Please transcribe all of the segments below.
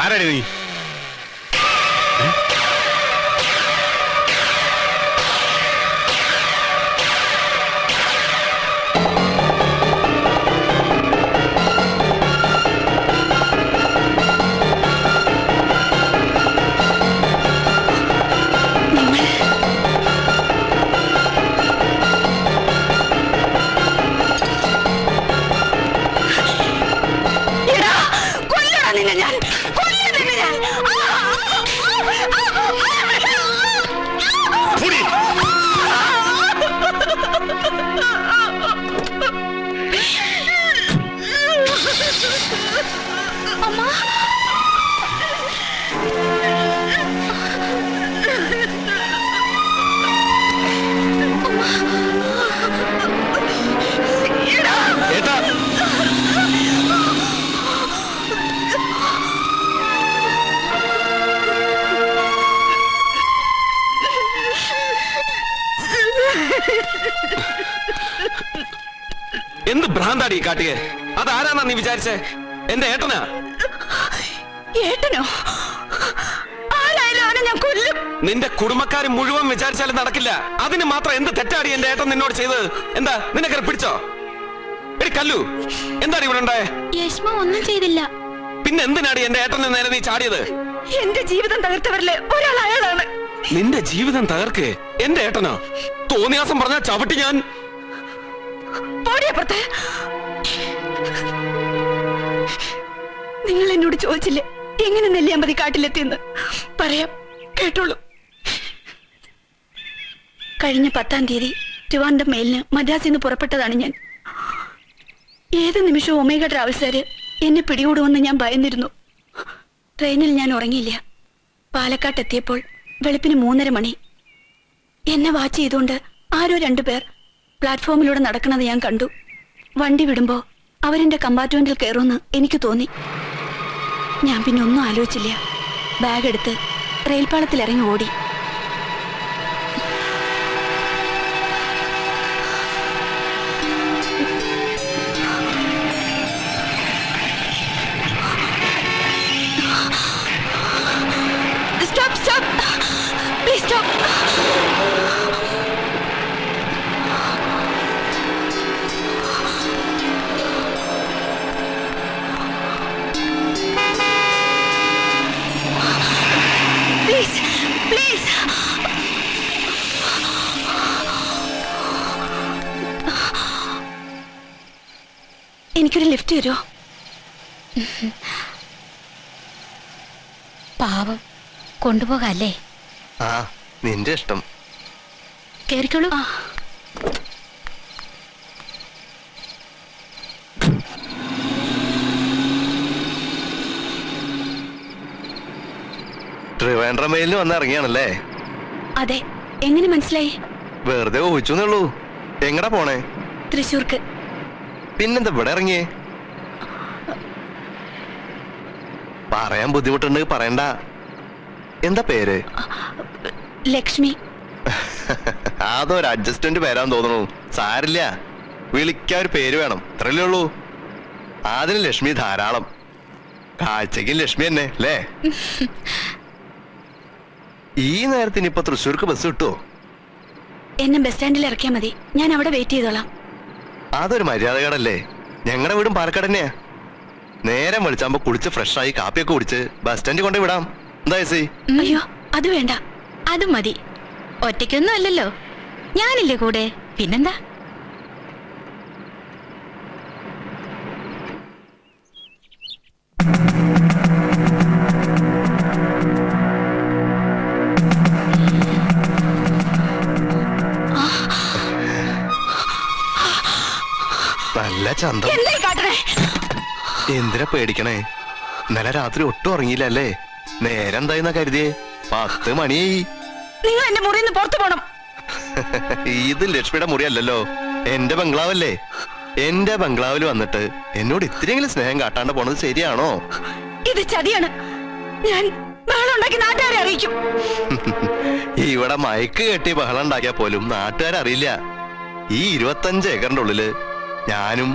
ആരാടി നീ? എന്ത് ഭ്രാന്താടി കാട്ടിയെ? അതാരാന്നാ നീ വിചാരിച്ചേ? എന്റെ ഏട്ടനാ. ഏട്ടനോ? ആരായാലും അവനെ ഞാൻ കൊല്ലും. നിന്റെ കുടുംബക്കാര് മുഴുവൻ വിചാരിച്ചാലും നടക്കില്ല. അതിന് മാത്രം എന്ത് തെറ്റാടി എന്റെ ഏട്ടൻ നിന്നോട് ചെയ്തത്? എന്താ നിനക്ക് പിടിച്ചോ? എടി കല്ലു, എന്താണ് ഇവിടെ ഉണ്ടായേ? യശ്മ ഒന്നും ചെയ്തില്ല. പിന്നെ എന്തിനാടി എന്റെ ഏട്ടന് നേരെ നീ ചാടിയത്? എന്റെ ജീവിതം തകർത്തവരില് ഒരാൾ അയാളാണ്. നിന്റെ ജീവിതം തകർക്കേ എന്റെ ഏട്ടനോ? തോന്നിയാസം പറഞ്ഞ ചവിട്ടി ഞാൻ. നിങ്ങൾ എന്നോട് ചോദിച്ചില്ലേ എങ്ങനെ നെല്ലിയാമ്പതി കാട്ടിലെത്തിയെന്ന്? പറയാം, കേട്ടോളൂ. കഴിഞ്ഞ 10-ാം തീയതി ട്രിവാൻഡ്രം മെയിലിന് മദ്രാസിൽ നിന്ന് പുറപ്പെട്ടതാണ് ഞാൻ. ഏത് നിമിഷവും ഒമേഗ ട്രാവൽസുകാര് എന്നെ പിടികൂടുമെന്ന് ഞാൻ ഭയന്നിരുന്നു. ട്രെയിനിൽ ഞാൻ ഉറങ്ങിയില്ല. പാലക്കാട്ടെത്തിയപ്പോൾ വെളുപ്പിന് 3:30 മണി. എന്നെ വാച്ച് ചെയ്തുകൊണ്ട് ആരോ 2 പേർ പ്ലാറ്റ്ഫോമിലൂടെ നടക്കുന്നത് ഞാൻ കണ്ടു. വണ്ടി വിടുമ്പോ അവരെന്റെ കമ്പാർട്ട്മെന്റിൽ കയറുമെന്ന് എനിക്ക് തോന്നി. ഞാൻ പിന്നെ ഒന്നും ആലോചിച്ചില്ല. ബാഗ് എടുത്ത് റെയിൽപാളത്തിൽ ഇറങ്ങി ഓടി. Stop, stop, please stop. എനിക്കൊരു ലിഫ്റ്റ് തരുമോ? പാവം, കൊണ്ടുപോകല്ലേ? ആ, നിന്റെ ഇഷ്ടം. കേറിക്കോളൂ. ട്രിവാൻഡ്രം മെയിലിന് വന്ന് ഇറങ്ങിയാണല്ലേ? അതെ. എങ്ങനെ മനസ്സിലായി? വെറുതെ ഊഹിച്ചുന്നുള്ളൂ. എങ്ങടാ പോണേ? തൃശ്ശൂർക്ക്. പിന്നെന്താ ഇവിടെ ഇറങ്ങിയേ? പറയാൻ ബുദ്ധിമുട്ടുണ്ട്, പറയണ്ട. എന്താ പേര്? ലക്ഷ്മി. അതൊരു അഡ്ജസ്റ്റ്മെന്റ് പേരാന്ന് തോന്നുന്നു. സാരില്ല, വിളിക്കാൻ ഒരു പേര് വേണം, അത്രല്ലേ ഉള്ളൂ. അതിന് ലക്ഷ്മി ധാരാളം. കാഴ്ചയ്ക്കും ലക്ഷ്മി തന്നെ അല്ലേ? ഈ നേരത്തിന് ഇപ്പൊ തൃശ്ശൂർക്ക് ബസ് കിട്ടുമോ? എന്നെ ബസ് സ്റ്റാൻഡിൽ ഇറക്കിയാൽ മതി, ഞാൻ അവിടെ വെയിറ്റ് ചെയ്തോളാം. അതൊരു മര്യാദകേടല്ലേ? ഞങ്ങളുടെ വീടും പാലക്കാട് തന്നെയാ. നേരം വിളിച്ചാകുമ്പോ കുളിച്ച് ഫ്രഷായി കാപ്പിയൊക്കെ കുടിച്ച് ബസ് സ്റ്റാൻഡിൽ കൊണ്ടു വിടാം. എന്താ ചേച്ചി? അയ്യോ, അത് വേണ്ട. അത് മതി. ഒറ്റയ്ക്കൊന്നും അല്ലല്ലോ, ഞാനില്ലേ കൂടെ. പിന്നെന്താ? നല്ല ചന്തം. എന്തിനാ പേടിക്കണേ? ഇന്നലെ രാത്രി ഒട്ടും ഉറങ്ങിയില്ല അല്ലേ? നേരം എന്തായിന്നാ കരുതിയേ? 10 മണിയായി. നിങ്ങൾ എന്റെ മുറിയിൽ നിന്ന് പുറത്തു പോണം. ഇത് ലക്ഷ്മിയുടെ മുറിയല്ലല്ലോ, എന്റെ ബംഗ്ലാവല്ലേ. എന്റെ ബംഗ്ലാവിൽ വന്നിട്ട് എന്നോട് ഇത്തിരിയെങ്കിലും സ്നേഹം കാട്ടാണ്ട് പോണത് ശരിയാണോ? ഇത് ചതിയാണ്. ഞാൻ ബഹളം ഉണ്ടാക്കി നാട്ടുകാരെ അറിയിക്കും. ഇവിടെ മയക്ക് കെട്ടി ബഹളം ഉണ്ടാക്കിയാൽ പോലും നാട്ടുകാരറിയില്ല. ഈ 25 ഏക്കറിന്റെ ഉള്ളില് ഞാനും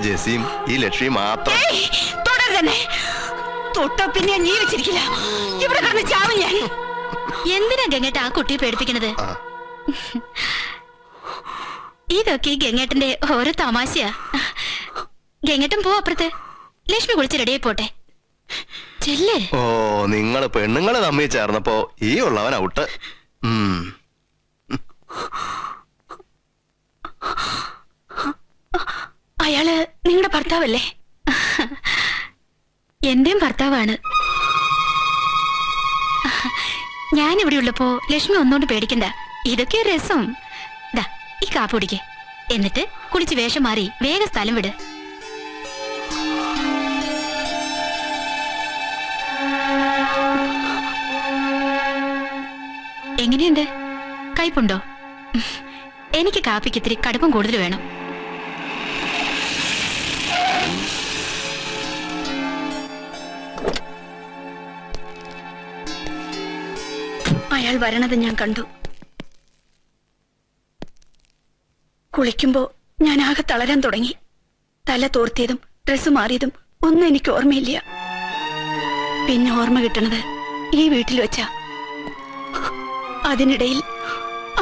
ജെസിയും ഈ ലക്ഷ്മി മാത്രം. തൊട്ട പിന്നെ ഞാൻ ജീവിച്ചിരിക്കില്ല. ഇവിടെ കിടന്ന് ചാവും ഞാൻ. എന്തിനാ ഗംഗേട്ട ആ കുട്ടിയെ പേടിപ്പിക്കണത്? ഇതൊക്കെ ഈ ഗംഗേട്ടന്റെ ഓരോ തമാശയാ. ഗംഗേട്ടൻ പോ അപ്പുറത്ത്. ലക്ഷ്മി കുളിച്ച് റെഡിയായി പോട്ടെ. ചെല്ലേ. ഓ, നിങ്ങള് പെണ്ണുങ്ങള് തമ്മിൽ ചേർന്നപ്പോ ഈ ഉള്ളവൻ ഔട്ട്. അയാള് നിങ്ങളുടെ ഭർത്താവല്ലേ? എന്റെയും ഭർത്താവാണ്. ഞാനിവിടെ ഉള്ളപ്പോ ലക്ഷ്മി ഒന്നുകൊണ്ട് പേടിക്കണ്ട. ഇതൊക്കെ രസം. ദാ ഈ കാപ്പ് കുടിക്ക്. എന്നിട്ട് കുളിച്ച് വേഷം മാറി വേഗം സ്ഥലം വിട്. എങ്ങനെയുണ്ട്? കയ്പുണ്ടോ? എനിക്ക് കാപ്പിക്ക് ഇത്തിരി കടുപ്പം കൂടുതൽ വേണം. അയാൾ വരണത് ഞാൻ കണ്ടു. കുളിക്കുമ്പോ ഞാൻ ആകെ തളരാൻ തുടങ്ങി. തല തോർത്തിയതും ഡ്രസ്സ് മാറിയതും ഒന്നും എനിക്ക് ഓർമ്മയില്ല. പിന്നെ ഓർമ്മ കിട്ടണത് ഈ വീട്ടിൽ വെച്ചാ. അതിനിടയിൽ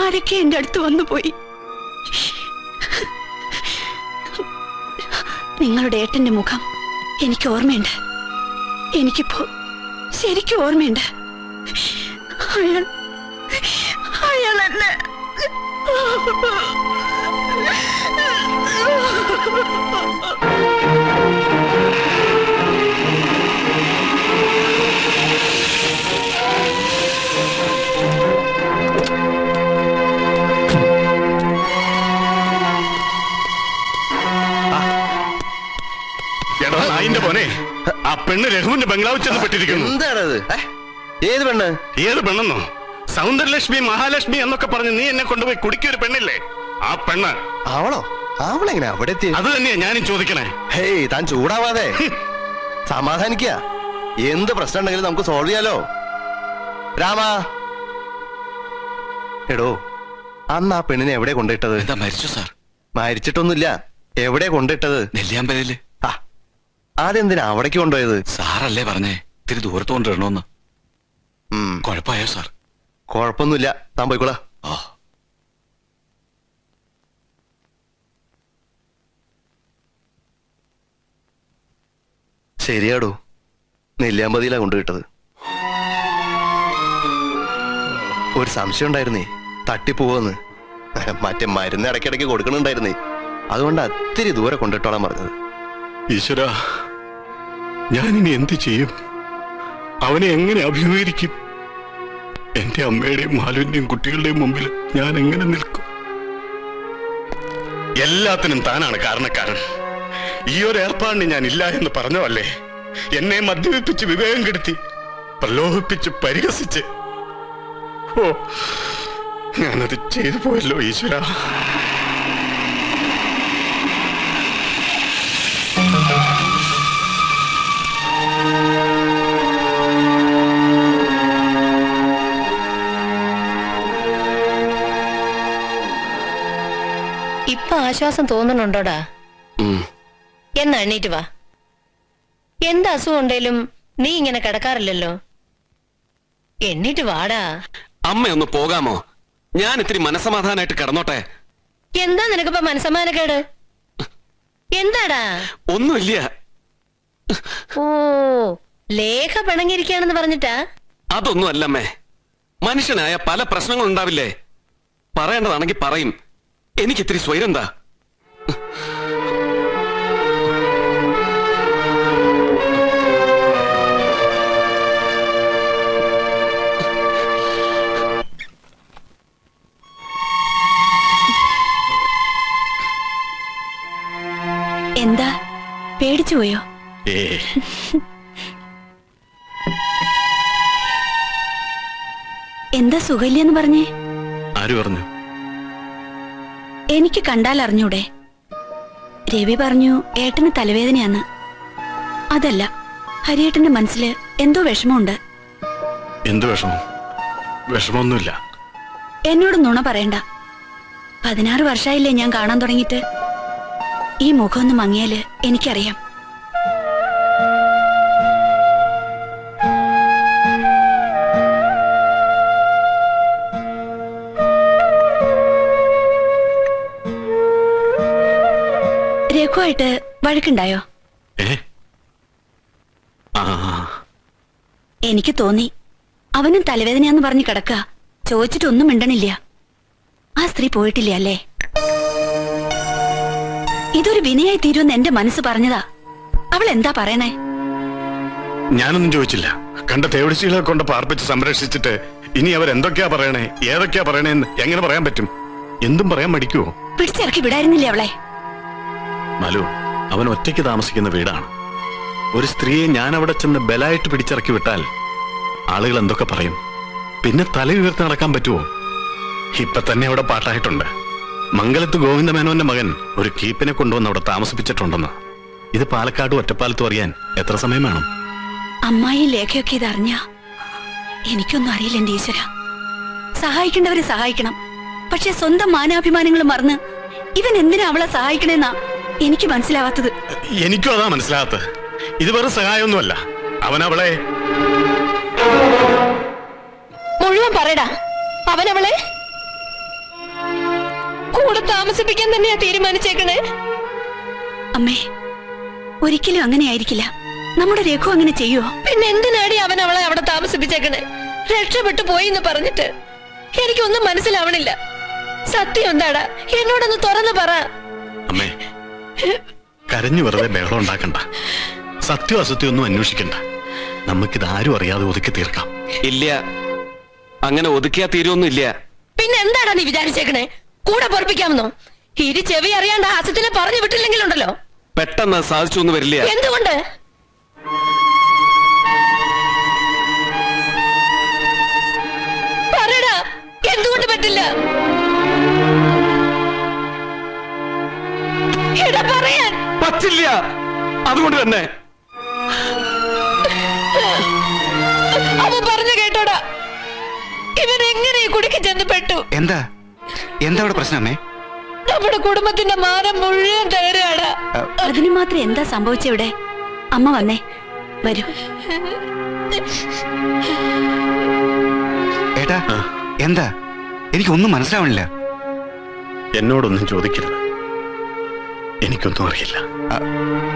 ആരൊക്കെ എന്റെ അടുത്ത് വന്നുപോയി. നിങ്ങളുടെ ഏട്ടന്റെ മുഖം എനിക്ക് ഓർമ്മയുണ്ട്. എനിക്കിപ്പോ ശരിക്കും ഓർമ്മയുണ്ട്. അയാൾ എന്നെ നായിന്റെ പോനെ ആ പെണ്ണ് രഘുവിന്റെ ബംഗ്ലാവ് ചെന്ന് പെട്ടിരിക്കുന്നു. എന്താണത്? ഏത് പെണ്ണ്? ഏത് പെണ്ണെന്നോ? സൗന്ദര്യലക്ഷ്മി, മഹാലക്ഷ്മി എന്നൊക്കെ പറഞ്ഞ് നീ എന്നെ കൊണ്ടുപോയി കുടിക്കൊരു പെണ്ണില്ലേ, ആ പെണ്ണ്. അവളോ? അവളെങ്ങനെ അവിടെ എത്തി? അത് തന്നെയാ ഞാനും ചോദിക്കണേ. ഹേയ്, താൻ ചൂടാവാതെ സമാധാനിക്ക. എന്ത് പ്രശ്നം ഉണ്ടെങ്കിലും നമുക്ക് സോൾവ് ചെയ്യാലോ. രാമാ, എടോ, അന്ന് ആ പെണ്ണിനെ എവിടെ കൊണ്ടിട്ടത്? എന്താ മരിച്ചു സാർ? മരിച്ചിട്ടൊന്നുമില്ല. എവിടെ കൊണ്ടിട്ടത്? നെല്ലിയാമ്പലയില്. അതെന്തിനാ അവിടേക്ക് കൊണ്ടുപോയത്? സാറല്ലേ പറഞ്ഞേ ഇത്തിരി ദൂരത്ത് കൊണ്ടിടണോന്ന്. കുഴപ്പമായോ സാർ? കുഴപ്പമൊന്നുമില്ല, താൻ പോയിക്കോളാ. ശരിയാടോ, നെല്ലിയാമ്പതിയിലാ കൊണ്ടുപോയിട്ടത്. ഒരു സംശയം ഉണ്ടായിരുന്നേ, തട്ടിപ്പോവെന്ന്. മറ്റേ മരുന്ന് ഇടയ്ക്കിടയ്ക്ക് കൊടുക്കണുണ്ടായിരുന്നേ, അതുകൊണ്ട് അത്തിരി ദൂരെ കൊണ്ടിട്ടോളാൻ പറഞ്ഞത്. ഈശ്വര, ഞാനിനി എന്ത് ചെയ്യും? അവനെ എങ്ങനെ അഭിമുഖീകരിക്കും? എന്റെ അമ്മയുടെയും മാലുവിന്റെയും കുട്ടികളുടെയും മുമ്പിൽ ഞാൻ എങ്ങനെ നിൽക്കും? എല്ലാത്തിനും താനാണ് കാരണക്കാരൻ. ഈ ഒരു ഏർപ്പാടിന് ഞാൻ ഇല്ല എന്ന് പറഞ്ഞതല്ലേ? എന്നെ മദ്യപിപ്പിച്ച് വിവേകം കെടുത്തി, പ്രലോഭിപ്പിച്ച് പരിഹസിച്ച്. ഓ, ഞാനത് ചെയ്തു പോയല്ലോ ഈശ്വര. ഇപ്പൊ ആശ്വാസം തോന്നുന്നുണ്ടോടാ? എന്നാ എണ്ണീറ്റ് വാ. എന്ത് അസുഖം ഉണ്ടേലും നീ ഇങ്ങനെ കിടക്കാറില്ലല്ലോ. എണ്ണീറ്റ് വാടാ. അമ്മയൊന്ന് പോകാമോ? ഞാൻ ഇത്തിരി മനസമാധാനായിട്ട് കിടന്നോട്ടെ. എന്താ നിനക്കിപ്പോ മനസ്സമാനക്കേട്? എന്താടാ? ഒന്നുമില്ല. ഓ, ലേഖ പിണങ്ങിയിരിക്കുകയാണെന്ന് പറഞ്ഞിട്ടാ? അതൊന്നും അല്ലമ്മേ. മനുഷ്യനായ പല പ്രശ്നങ്ങൾ ഉണ്ടാവില്ലേ? പറയേണ്ടതാണെങ്കിൽ പറയും. എനിക്കിത്തിരി സ്വൈരന്താ. എന്താ, പേടിച്ചു പോയോ? എന്താ സുഖമില്ലെന്ന് പറഞ്ഞേ? ആര് പറഞ്ഞു? എനിക്ക് കണ്ടാൽ അറിഞ്ഞൂടെ? രവി പറഞ്ഞു ഏട്ടന് തലവേദനയാന്ന്. അതല്ല, ഹരിയേട്ടന്റെ മനസ്സില് എന്തോ വിഷമമുണ്ട്. എന്ത് വിഷമം? വിഷമമൊന്നുമില്ല. എന്നോട് നുണ പറയണ്ട. 16 വർഷമായില്ലേ ഞാൻ കാണാൻ തുടങ്ങിയിട്ട്. ഈ മുഖം ഒന്ന് മങ്ങിയാല് എനിക്കറിയാം. രഘുവായിട്ട് വഴക്കുണ്ടായോ? ഏ ആ എനിക്ക് തോന്നി അവനും തലവേദനയാന്ന് പറഞ്ഞ് കിടക്കുക. ചോദിച്ചിട്ടൊന്നും മിണ്ടണില്ല. ആ സ്ത്രീ പോയിട്ടില്ല അല്ലേ? ഇതൊരു വിനയായി തീരുമെന്ന് എന്റെ മനസ്സ് പറഞ്ഞതാ. അവൾ എന്താ പറയണേ? ഞാനൊന്നും ചോദിച്ചില്ല. കണ്ട തേവടിച്ചികളെ കൊണ്ട് പാർപ്പിച്ച് സംരക്ഷിച്ചിട്ട് ഇനി അവരെന്തൊക്കെയാ പറയണേ, ഏതൊക്കെയാ പറയണേന്ന് എങ്ങനെ പറയാൻ പറ്റും? എന്തും പറയാൻ മടിക്കുവോ? പിടിച്ചിറക്കി വിടായിരുന്നില്ലേ അവളെ? മലു, അവൻ ഒറ്റയ്ക്ക് താമസിക്കുന്ന വീടാണ്. ഒരു സ്ത്രീയെ ഞാൻ അവിടെ ചെന്ന് ബലായിട്ട് പിടിച്ചിറക്കി വിട്ടാൽ ആളുകൾ എന്തൊക്കെ പറയും? പിന്നെ തല ഉയർത്തി നടക്കാൻ പറ്റുമോ? ഇപ്പൊ തന്നെ അവിടെ പാട്ടായിട്ടുണ്ട്. മംഗലത്ത് ഗോവിന്ദമേനോന്റെ മകൻ ഒരു കീപ്പിനെ കൊണ്ടുവന്ന് അവിടെ താമസിപ്പിച്ചിട്ടുണ്ടെന്ന്. ഇത് പാലക്കാട് ഒറ്റപ്പാലത്തും അറിയാൻ എത്ര സമയം വേണം? അമ്മായി ലേഖയൊക്കെ ഇതറിഞ്ഞ എനിക്കൊന്നും അറിയില്ല എന്റെ ഈശ്വര. സഹായിക്കേണ്ടവരെ സഹായിക്കണം. പക്ഷെ സ്വന്തം മാനാഭിമാനങ്ങൾ മറന്ന് ഇവൻ എന്തിനാ അവളെ സഹായിക്കണേന്നാ എനിക്ക് മനസ്സിലാവാത്തത്. എനിക്കും അതാ മനസ്സിലാകാത്തത്. ഇത് വേറെ സഹായമൊന്നുമല്ല. അവൻ അവളെ മുഴുവൻ പറയടാ. അവനവളെ കൂടെ താമസിപ്പിക്കാൻ തന്നെയാ തീരുമാനിച്ചേക്കണേ. അമ്മേ, ഒരിക്കലും അങ്ങനെ ആയിരിക്കില്ല. നമ്മുടെ രഘു അങ്ങനെ ചെയ്യുവോ? പിന്നെ എന്തിനാടി അവൻ അവളെ അവിടെ താമസിപ്പിച്ചേക്കണേ? രക്ഷപ്പെട്ടു പോയി എന്ന് പറഞ്ഞിട്ട് എനിക്കൊന്നും മനസ്സിലാവണില്ല. സത്യം എന്താടാ? എന്നോടൊന്ന് തുറന്നു പറ. അമ്മേ, കരഞ്ഞു വെറുതെ ബഹളം ഉണ്ടാക്കണ്ട. സത്യം അസത്യം ഒന്നും അന്വേഷിക്കണ്ട. നമുക്കിത് ആരും അറിയാതെ ഒതുക്കി തീർക്കാം. ഇല്ല, അങ്ങനെ ഒതുക്കിയാ തീരുമൊന്നുമില്ല. പിന്നെ എന്താടാ നീ വിചാരിച്ചേക്കണേ? കൂടെ പൊറപ്പിക്കാമെന്നോ? ഇരു ചെവി അറിയാണ്ട് ആസത്തിനെ പറഞ്ഞു വിട്ടില്ലെങ്കിലുണ്ടല്ലോ, പെട്ടെന്ന് സാധിച്ചു ഒന്നും വരില്ല. എന്തുകൊണ്ട്? പറയടാ, എന്തുകൊണ്ട് പറ്റില്ല? എടാ പറയാൻ. പറ്റില്ല. അതുകൊണ്ട് തന്നെ അവൻ പറഞ്ഞു കേട്ടോടാ, ഇവൻ എങ്ങനെ ഈ കുടിക്ക് ചെന്ന് പെട്ടു? എന്താ അവിടെ പ്രശ്നം അമ്മേ? നമ്മുടെ കുടുംബത്തിന്റെ മാനം മുഴുവൻ തകരാടാ. അതിന് മാത്രം എന്താ സംഭവിച്ചവിടെ? അമ്മ വന്നേ, വരൂ. ഏട്ടാ, എന്താ? എനിക്കൊന്നും മനസ്സിലാവണില്ല. എന്നോടൊന്നും ചോദിക്കരുത്. എനിക്കൊന്നും അറിയില്ല.